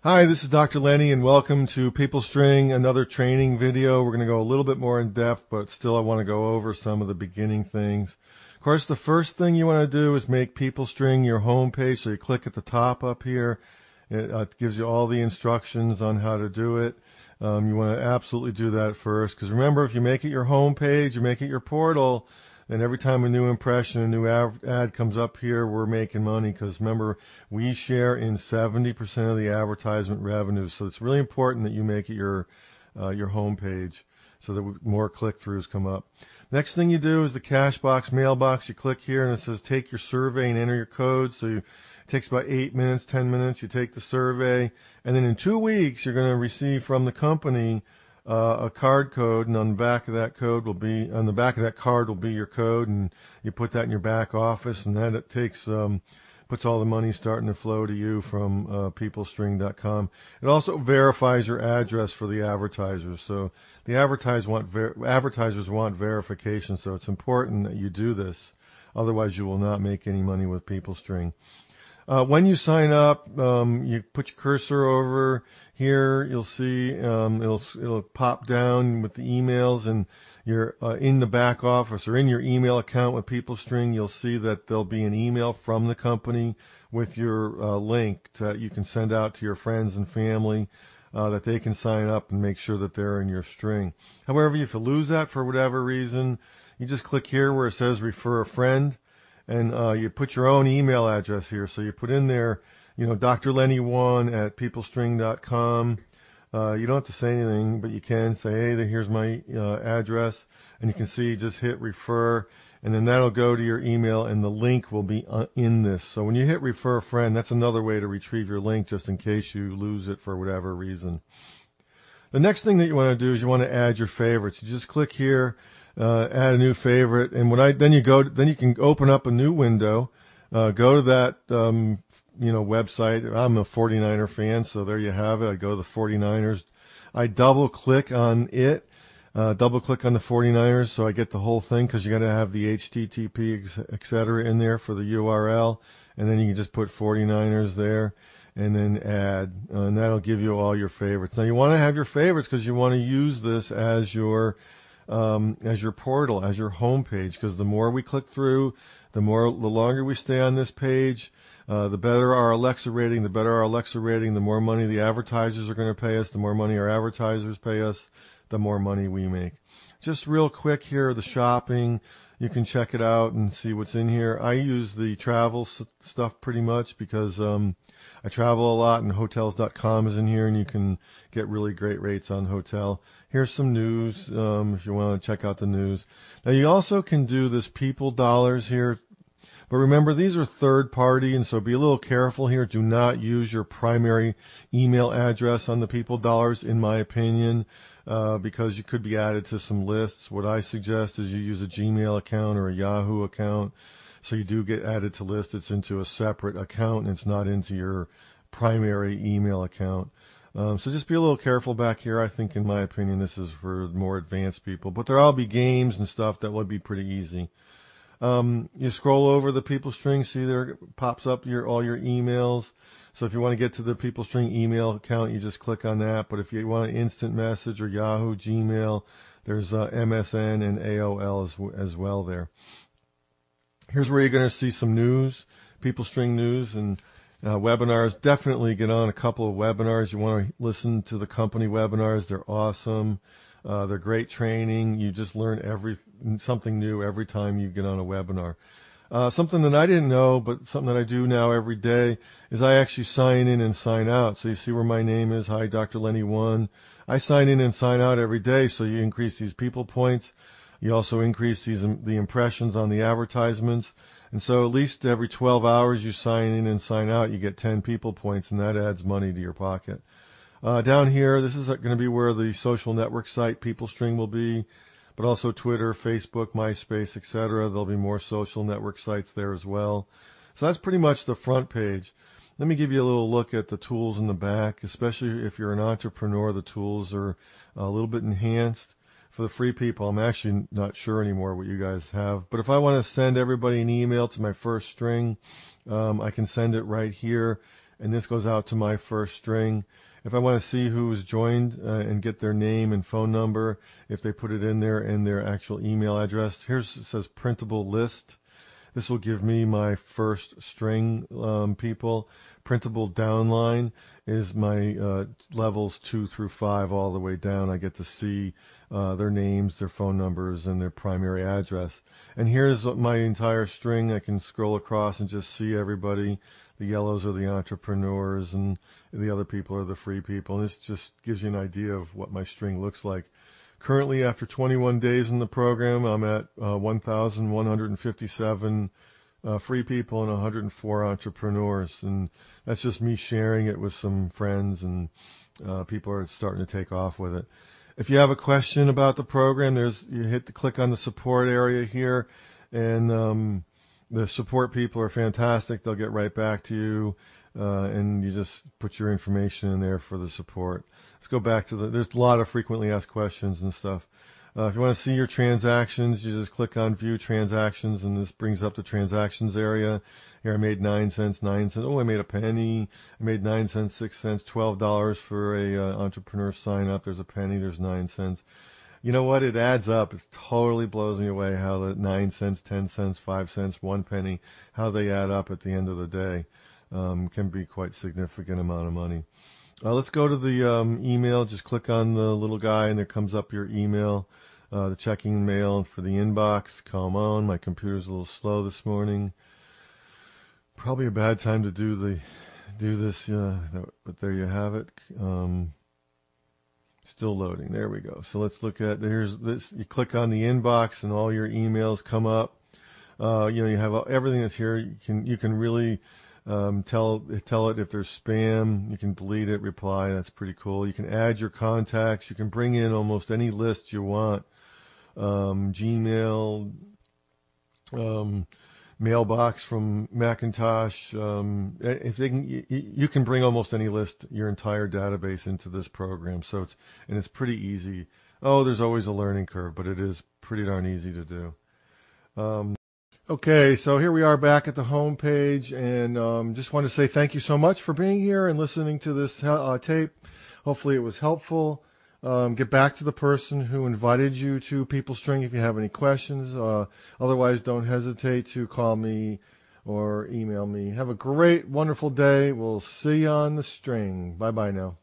Hi, this is Dr. Lenny, and welcome to Peoplestring, another training video. We're going to go a little bit more in depth, but still I want to go over some of the beginning things. Of course, the first thing you want to do is make Peoplestring your home page. So you click at the top up here. It gives you all the instructions on how to do it. You want to absolutely do that first, because remember, if you make it your home page, you make it your portal, and every time a new impression, a new ad comes up here, we're making money, because remember, we share in 70% of the advertisement revenue. So it's really important that you make it your home page so that more click-throughs come up. Next thing you do is the cash box, mailbox. You click here and it says take your survey and enter your code. So it takes about 8 minutes, 10 minutes. You take the survey, and then in 2 weeks, you're going to receive from the company a card code, and on the back of that code will be card will be your code, and you put that in your back office, and then it takes puts all the money starting to flow to you from peoplestring.com. It also verifies your address for the advertisers. So the advertisers want verification, so it's important that you do this. Otherwise, you will not make any money with Peoplestring. When you sign up, you put your cursor over here. You'll see it'll pop down with the emails, and you're in the back office or in your email account with Peoplestring. You'll see that there'll be an email from the company with your link that you can send out to your friends and family that they can sign up and make sure that they're in your string. However, if you lose that for whatever reason, you just click here where it says refer a friend. And you put your own email address here. So you put in there, drlenny1@peoplestring.com. You don't have to say anything, but you can say, hey, here's my address. And you can see, just hit refer, and then that'll go to your email, and the link will be in this. So when you hit refer a friend, that's another way to retrieve your link just in case you lose it for whatever reason. The next thing that you want to do is you want to add your favorites. You just click here. Add a new favorite, and then you can open up a new window, go to that website. I'm a 49er fan, so there you have it. I go to the 49ers. I double click on it, double click on the 49ers, so I get the whole thing, because you got to have the HTTP etc. in there for the URL, and then you can just put 49ers there, and then add, and that'll give you all your favorites. Now you want to have your favorites because you want to use this as your portal, as your home page, because the more we click through, the longer we stay on this page, the better our Alexa rating, the more money the advertisers are going to pay us, the more money our advertisers pay us, the more money we make. Just real quick here, the shopping, you can check it out and see what's in here. I use the travel stuff pretty much because I travel a lot, and hotels.com is in here, and you can get really great rates on hotel. Here's some news if you want to check out the news. Now, you also can do this People Dollars here, but remember, these are third party, and so be a little careful here. Do not use your primary email address on the People Dollars, in my opinion, because you could be added to some lists. What I suggest is you use a Gmail account or a Yahoo account, so you do get added to lists. It's into a separate account, and it's not into your primary email account. So just be a little careful back here. I think, in my opinion, this is for more advanced people. But there'll be games and stuff that would be pretty easy. You scroll over the Peoplestring, see there it pops up all your emails. So if you want to get to the Peoplestring email account, you just click on that. But if you want an instant message or Yahoo, Gmail, there's MSN and AOL as well there. Here's where you're going to see some news, Peoplestring news, and webinars. Definitely get on a couple of webinars. You want to listen to the company webinars. They're awesome. They're great training. You just learn something new every time you get on a webinar. Something that I didn't know, but something that I do now every day, is I actually sign in and sign out. So you see where my name is. Hi, Dr. Lenny1. I sign in and sign out every day, so you increase these people points. You also increase the impressions on the advertisements. And so at least every 12 hours you sign in and sign out, you get 10 people points, and that adds money to your pocket. Down here, this is going to be where the social network site Peoplestring will be, but also Twitter, Facebook, MySpace, etc. There'll be more social network sites there as well. So that's pretty much the front page. Let me give you a little look at the tools in the back, especially if you're an entrepreneur. The tools are a little bit enhanced. For the free people, I'm actually not sure anymore what you guys have. But if I want to send everybody an email to my first string, I can send it right here. and this goes out to my first string. If I want to see who's joined and get their name and phone number, if they put it in there and their actual email address, it says printable list. This will give me my first string people. Printable downline is my levels 2 through 5 all the way down. I get to see their names, their phone numbers, and their primary address. And here's my entire string. I can scroll across and just see everybody. The yellows are the entrepreneurs, and the other people are the free people. And this just gives you an idea of what my string looks like. Currently, after 21 days in the program, I'm at 1,157 free people and 104 entrepreneurs. And that's just me sharing it with some friends, and people are starting to take off with it. If you have a question about the program, you click on the support area here, and the support people are fantastic. They'll get right back to you, and you just put your information in there for the support. Let's go back to there's a lot of frequently asked questions and stuff. If you want to see your transactions, you just click on View Transactions, and this brings up the transactions area. Here I made 9 cents, 9 cents. Oh, I made a penny. I made 9 cents, 6 cents, $12 for a entrepreneur sign up. There's a penny. There's 9 cents. You know what? It adds up. It totally blows me away how the 9 cents, 10 cents, 5 cents, 1 penny, how they add up at the end of the day. Can be quite significant amount of money. Let's go to the email. Just click on the little guy, and there comes up your email, the checking mail for the inbox. Come on, my computer's a little slow this morning. Probably a bad time to do this, but there you have it. Still loading. There we go. So let's look at here's this. You click on the inbox, and all your emails come up. You have everything that's here. You can really tell it if there's spam. You can delete it, reply. That's pretty cool. You can add your contacts. You can bring in almost any list you want. Gmail, mailbox from Macintosh. If they can, you can bring almost any list, your entire database into this program. So it's pretty easy. Oh, there's always a learning curve, but it is pretty darn easy to do. Okay, so here we are back at the home page, and just want to say thank you so much for being here and listening to this tape. Hopefully it was helpful. Get back to the person who invited you to Peoplestring if you have any questions. Otherwise, don't hesitate to call me or email me. Have a great, wonderful day. We'll see you on the string. Bye-bye now.